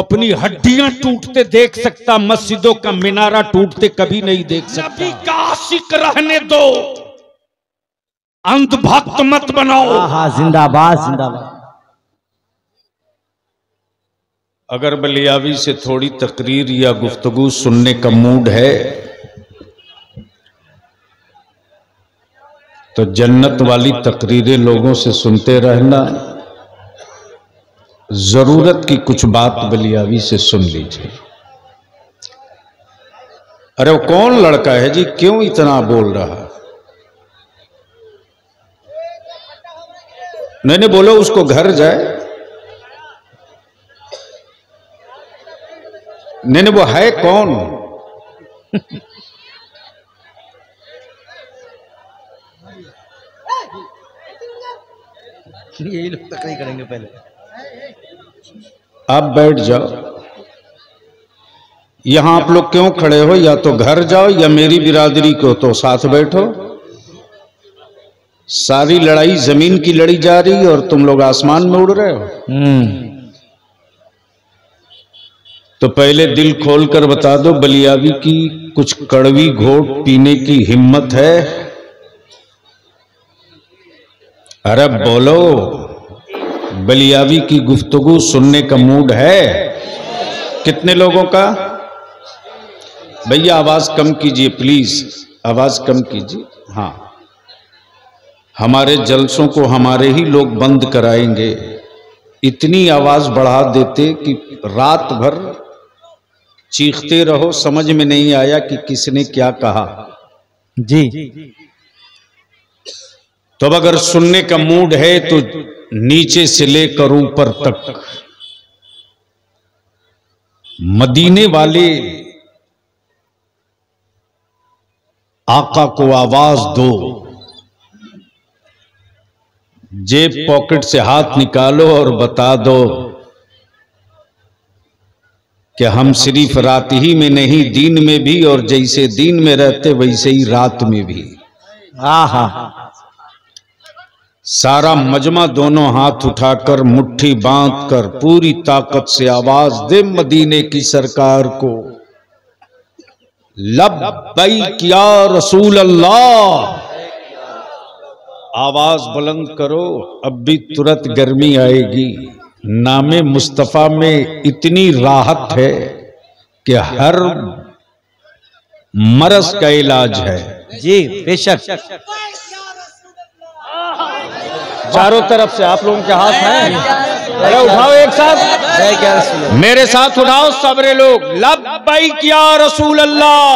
अपनी हड्डियां टूटते देख सकता, मस्जिदों का मिनारा टूटते कभी नहीं देख सकता। नबी का आशिक रहने दो, अंधभक्त मत बनाओ। हाँ, जिंदाबाद जिंदाबाद। अगर बलियावी से थोड़ी तकरीर या गुफ्तगू सुनने का मूड है तो जन्नत वाली तकरीरें लोगों से सुनते रहना। जरूरत की कुछ बात बलियावी से सुन लीजिए। अरे वो कौन लड़का है जी, क्यों इतना बोल रहा? नहीं बोलो उसको घर जाए। नहीं वो है कौन? यही लोग तकरीर करेंगे पहले। आप बैठ जाओ। यहां आप लोग क्यों खड़े हो? या तो घर जाओ या मेरी बिरादरी को तो साथ बैठो। सारी लड़ाई जमीन की लड़ी जा रही और तुम लोग आसमान में उड़ रहे हो। तो पहले दिल खोलकर बता दो, बलियावी की कुछ कड़वी घोट पीने की हिम्मत है? अरे बोलो, बलियावी की गुफ्तगू सुनने का मूड है? कितने लोगों का? भैया आवाज कम कीजिए प्लीज, आवाज कम कीजिए। हाँ, हमारे जलसों को हमारे ही लोग बंद कराएंगे। इतनी आवाज बढ़ा देते कि रात भर चीखते रहो, समझ में नहीं आया कि किसने क्या कहा जी। तो अब अगर सुनने का मूड है तो नीचे से लेकर ऊपर तक मदीने वाले आका को आवाज दो। जेब पॉकेट से हाथ निकालो और बता दो कि हम सिर्फ रात ही में नहीं, दीन में भी, और जैसे दीन में रहते वैसे ही रात में भी। सारा मजमा दोनों हाथ उठाकर मुट्ठी बांधकर पूरी ताकत से आवाज दे मदीने की सरकार को, लब्बैक या रसूल अल्लाह। आवाज बुलंद करो, अब भी तुरंत गर्मी आएगी। नामे मुस्तफा में इतनी राहत है कि हर मरज का इलाज है। जी बेशक। चारों तरफ से आप लोगों के हाथ हैं, अरे उठाओ एक साथ, मेरे साथ उठाओ सबरे लोग। लब्बैक या रसूल अल्लाह,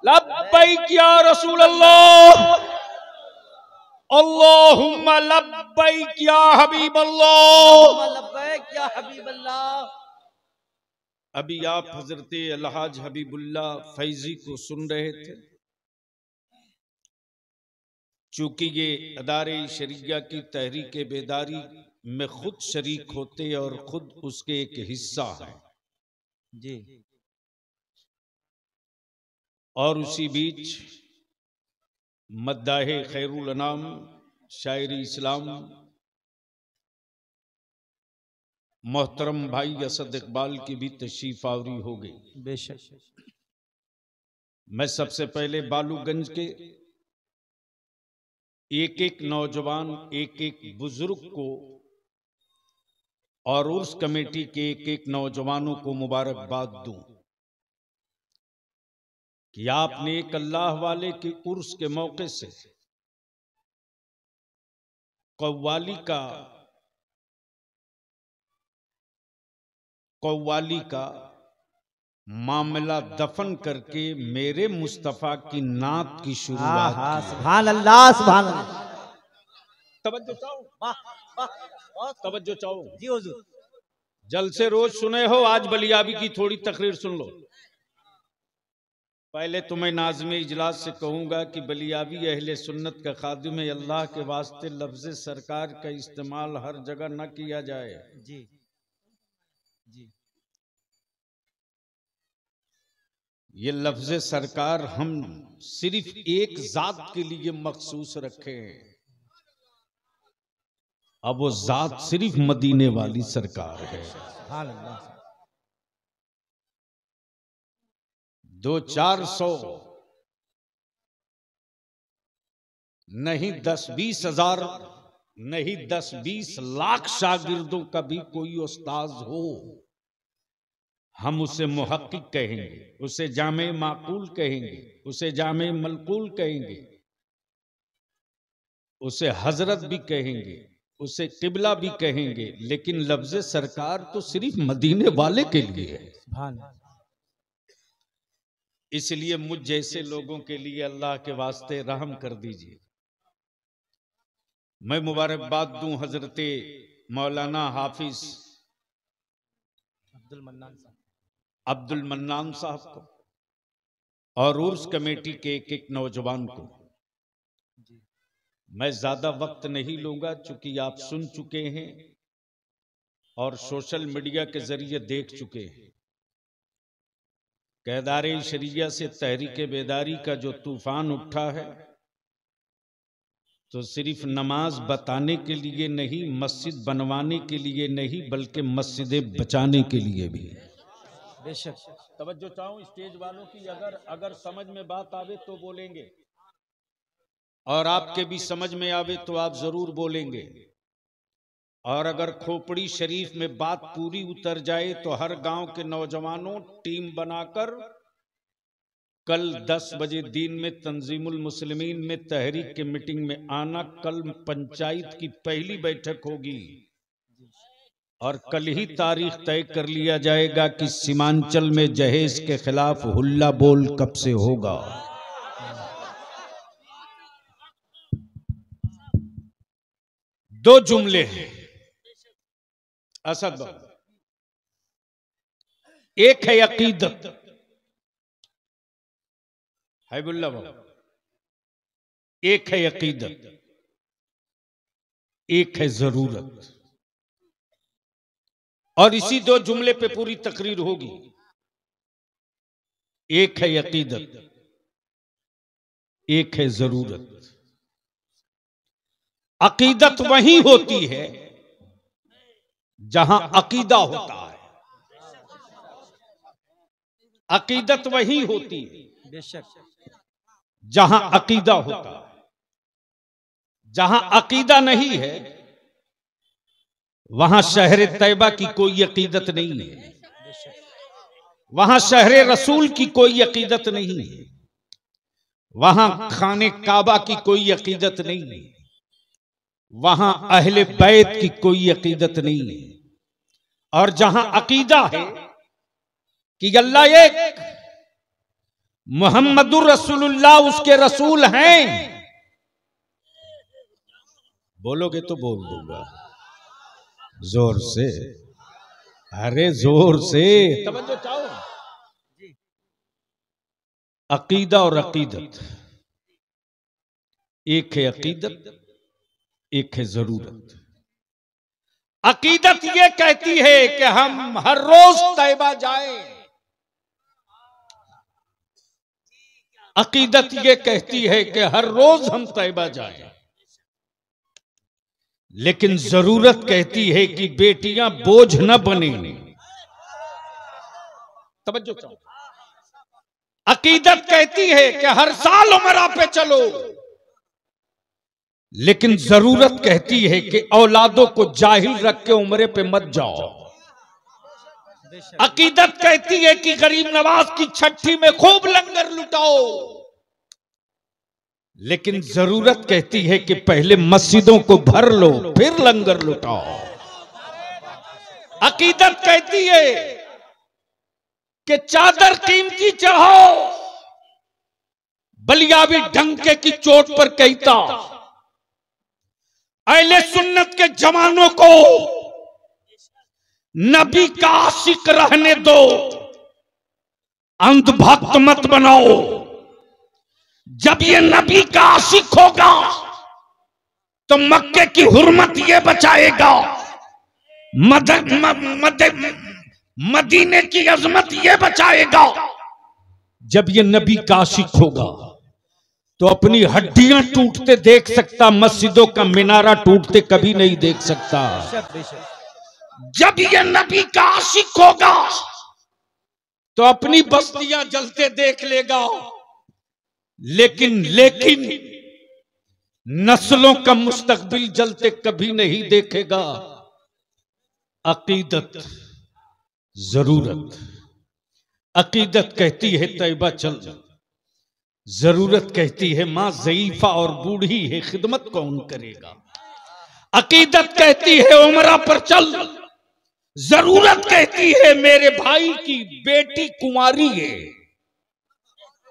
लब्बैक या रसूल अल्लाह, अल्लाहुम्मा लब्बैक या हबीब अल्लाह, लब्बैक या हबीब अल्लाह। अभी आप हजरत अलहाज हबीबुल्लाह फैजी को सुन रहे थे। चूंकि ये अदारे शरिया की तहरीक बेदारी में खुद शरीक होते और खुद उसके एक हिस्सा है जी। और उसी बीच मद्दाहे खैरुल अनाम शायरी इस्लाम मोहतरम भाई असद इकबाल की भी तशरीफ आवरी हो गई। बेशक। मैं सबसे पहले बालूगंज के एक एक नौजवान, एक एक बुजुर्ग को और उर्स कमेटी के एक एक नौजवानों को मुबारकबाद दूं कि आपने एक अल्लाह वाले के उर्स के मौके से कव्वाली का मामला दफन करके मेरे मुस्तफा की नात की शुरुआत की। सुभान अल्लाह, सुभान अल्लाह। तवज्जो चाहो, तवज्जो चाहो जी हुजूर। जलसे रोज सुने हो, आज बलियाबी की थोड़ी तकरीर सुन लो। पहले तो मैं नाज़िम इजलास से कहूंगा कि बलियाबी अहले सुन्नत का खादिम है। अल्लाह के वास्ते लफ्ज़ सरकार का इस्तेमाल हर जगह न किया जाए। जी जी। ये लफ्ज़ सरकार हम सिर्फ एक जात के लिए मखसूस रखे हैं। अब वो जात सिर्फ मदीने वाली सरकार है। सुभान अल्लाह। 200-400 नहीं 10-20 हजार नहीं 10-20 लाख शागिर्दों का भी कोई उस्ताद हो, हम उसे मुहक्किक कहेंगे, उसे जामे माकूल कहेंगे, उसे जामे मलकूल कहेंगे, उसे हजरत भी कहेंगे, उसे किबला भी कहेंगे, लेकिन लफ्ज़ सरकार तो सिर्फ मदीने वाले के लिए है। सुभान। इसलिए मुझ जैसे लोगों के लिए अल्लाह के वास्ते रहम कर दीजिए। मैं मुबारकबाद दूं हजरते मौलाना हाफिज अब्दुल मन्नान साहब को और उर्स कमेटी के एक नौजवान को। मैं ज्यादा वक्त नहीं लूंगा, चूंकि आप सुन चुके हैं और सोशल मीडिया के जरिए देख चुके हैं। कैदारे शरिया से तहरीक बेदारी का जो तूफान उठा है, तो सिर्फ नमाज बताने के लिए नहीं, मस्जिद बनवाने के लिए नहीं, बल्कि मस्जिदें बचाने के लिए भी। बेशक। तवज्जो चाहूं स्टेज वालों की, अगर समझ में बात आवे तो बोलेंगे, और आपके भी समझ में आवे तो आप जरूर बोलेंगे, और अगर खोपड़ी शरीफ में बात पूरी उतर जाए तो हर गांव के नौजवानों टीम बनाकर कल 10 बजे दिन में तंजीमुल मुस्लिमीन में तहरीक के मीटिंग में आना। कल पंचायत की पहली बैठक होगी और कल ही तारीख तय कर लिया जाएगा कि सीमांचल में जहेज के खिलाफ हुल्ला बोल कब से होगा। दो जुमले हैं असद, एक है अकीदत, हैबुल्ला बाबा, एक है अकीदत, एक है जरूरत। और इसी दो जुमले पे पूरी तकरीर होगी। एक है अकीदत, एक है जरूरत। अकीदत वही होती है जहां अकीदा होता है। अकीदत वही होती है बेशक जहां अकीदा होता है। जहां अकीदा नहीं है वहां शहर तैयबा की कोई अकीदत नहीं है, वहां शहर रसूल की कोई अकीदत नहीं है, वहां खाने काबा की कोई अकीदत नहीं है, वहां अहले बैत की कोई अकीदत नहीं है। और जहां अकीदा है कि अल्लाह एक, मुहम्मदुर रसूलुल्लाह उसके रसूल हैं, बोलोगे तो बोल दूंगा जोर से, अरे जोर से तवज्जो चाहो। अकीदा और अकीदत, एक है अकीदत, एक है जरूरत। अकीदत ये कहती है कि हम हर रोज तैबा जाएं। अकीदत ये कहती है कि हर रोज हम तैबा जाएं। लेकिन जरूरत कहती है कि बेटियां बोझ न बने। तवज्जो चाहो। अकीदत कहती है कि हर साल उमरा पे चलो, लेकिन जरूरत कहती है कि औलादों को जाहिल रख के उम्रे पे मत जाओ। अकीदत कहती है कि गरीब नवाज की छठी में खूब लंगर लुटाओ, लेकिन जरूरत कहती है कि पहले मस्जिदों को भर लो फिर लंगर लुटाओ। अकीदत कहती है कि चादर कीमती चढ़ाओ, बलियाबी डंके की चोट पर कहता अहले सुन्नत के जवानों को नबी का आशिक रहने दो, अंधभक्त मत बनाओ। जब ये नबी का आशिक होगा तो मक्के की हुर्मत ये बचाएगा, मदीने की अजमत ये बचाएगा। जब ये नबी का आशिक होगा तो अपनी हड्डियां टूटते देख सकता, मस्जिदों का मीनारा टूटते कभी नहीं देख सकता। बेशक बेशक। जब ये नबी का आशिक होगा तो अपनी बस्तियां जलते देख लेगा, लेकिन नस्लों का मुस्तकबिल जलते कभी नहीं देखेगा। अकीदत जरूरत, अकीदत कहती है तैयबा चल, जरूरत कहती है मां ज़ईफा और बूढ़ी है खिदमत कौन करेगा। अकीदत कहती है उमरा पर चल, जरूरत कहती है मेरे भाई की बेटी कुंवारी है,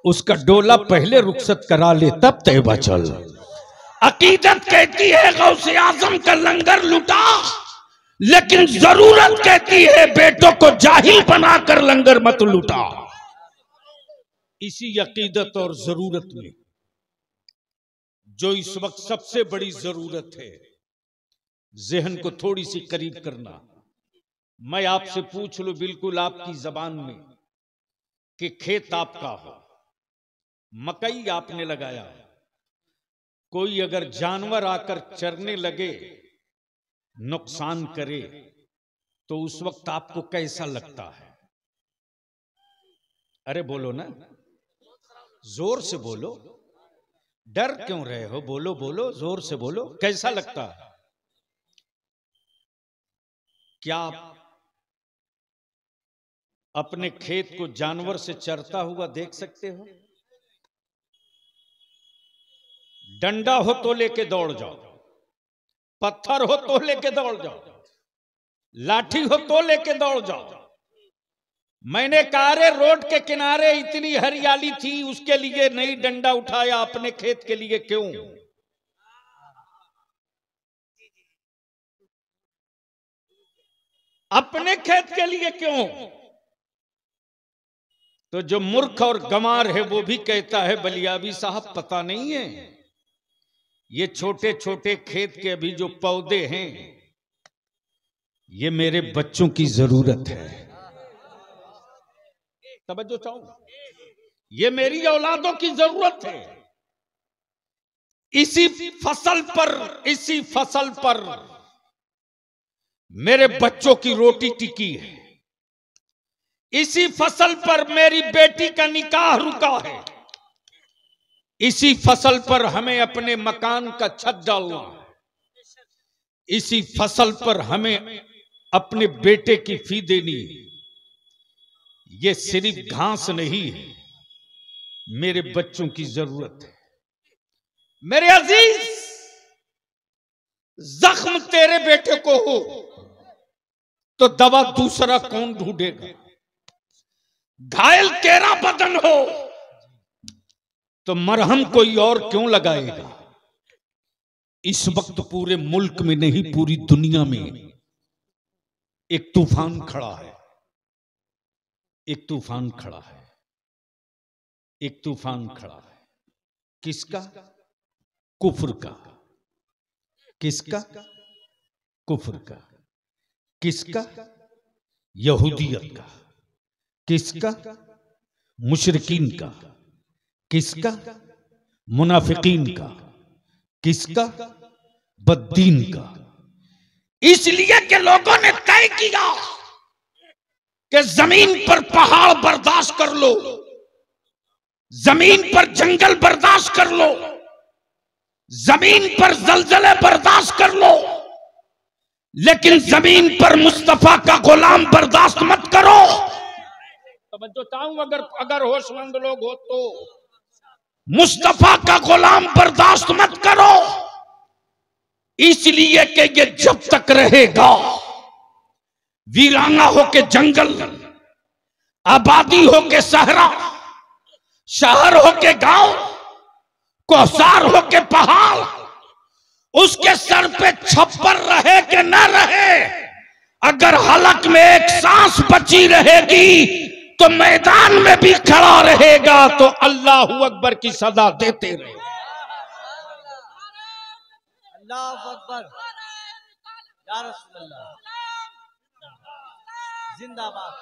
उसका डोला पहले रुखसत करा ले तब तैयबा चल। अकीदत कहती है गौसे आजम का लंगर लुटा, लेकिन जरूरत कहती है बेटों को जाहिल बनाकर लंगर मत लुटा। इसी अकीदत और जरूरत में जो इस वक्त सबसे बड़ी जरूरत है, जहन को थोड़ी सी करीब करना। मैं आपसे पूछ लूं बिल्कुल आपकी जबान में कि खेत आपका हो, मकई आपने लगाया, कोई अगर जानवर आकर चरने लगे, नुकसान करे, तो उस वक्त आपको कैसा लगता है? अरे बोलो ना, जोर से बोलो, डर क्यों रहे हो? बोलो बोलो, जोर से बोलो, कैसा लगता है? क्या आप अपने खेत को जानवर से चरता हुआ देख सकते हो? डंडा हो तो लेके दौड़ जाओ, पत्थर हो तो लेके दौड़ जाओ, लाठी हो तो लेके दौड़ जाओ। मैंने कहा रे रोड के किनारे इतनी हरियाली थी, उसके लिए नहीं डंडा उठाया, अपने खेत के लिए क्यों? अपने खेत के लिए क्यों? तो जो मूर्ख और गंवार है वो भी कहता है बलियाबी साहब पता नहीं है, ये छोटे छोटे खेत के अभी जो पौधे हैं ये मेरे बच्चों की जरूरत है। तवज्जो चाहूं, ये मेरी औलादों की जरूरत है। इसी फसल पर मेरे बच्चों की रोटी टिकी है, इसी फसल पर मेरी बेटी का निकाह रुका है, इसी फसल पर हमें अपने मकान का छत डालना है, इसी फसल पर हमें अपने बेटे की फी देनी है। ये सिर्फ घास नहीं है, मेरे बच्चों की जरूरत है। मेरे अजीज, जख्म तेरे बेटे को हो तो दवा दूसरा कौन ढूंढेगा? घायल तेरा बदन हो तो मरहम कोई और क्यों लगाएगा? इस वक्त पूरे मुल्क में नहीं पूरी दुनिया में एक तूफान खड़ा है, एक तूफान खड़ा है, एक तूफान खड़ा है। किसका? कुफ्र का। किसका? कुफ्र का। किसका? यहूदियत का। किसका? मुशरिकीन का। किसका? मुनाफिकीन का। किसका? बद्दीन का। इसलिए कि लोगों ने तय किया कि जमीन पर पहाड़ बर्दाश्त कर लो, जमीन पर जंगल बर्दाश्त कर लो, जमीन पर जलजले बर्दाश्त कर लो, लेकिन जमीन पर मुस्तफा का गुलाम बर्दाश्त मत करो। तवज्जो चाहूं, अगर होशमंद लोग हो तो मुस्तफा का गुलाम बर्दाश्त मत करो, इसलिए कि ये जब तक रहेगा वीराना होके जंगल, आबादी होके सहरा, शहर होके गांव, कोसार होके पहाड़, उसके सर पे छप्पर रहे कि न रहे, अगर हलक में एक सांस बची रहेगी तो मैदान में भी खड़ा रहेगा, तो अल्लाहू अकबर की सदा देते रहे। अल्लाहू अकबर, या रसूलल्लाह, जिंदाबाद।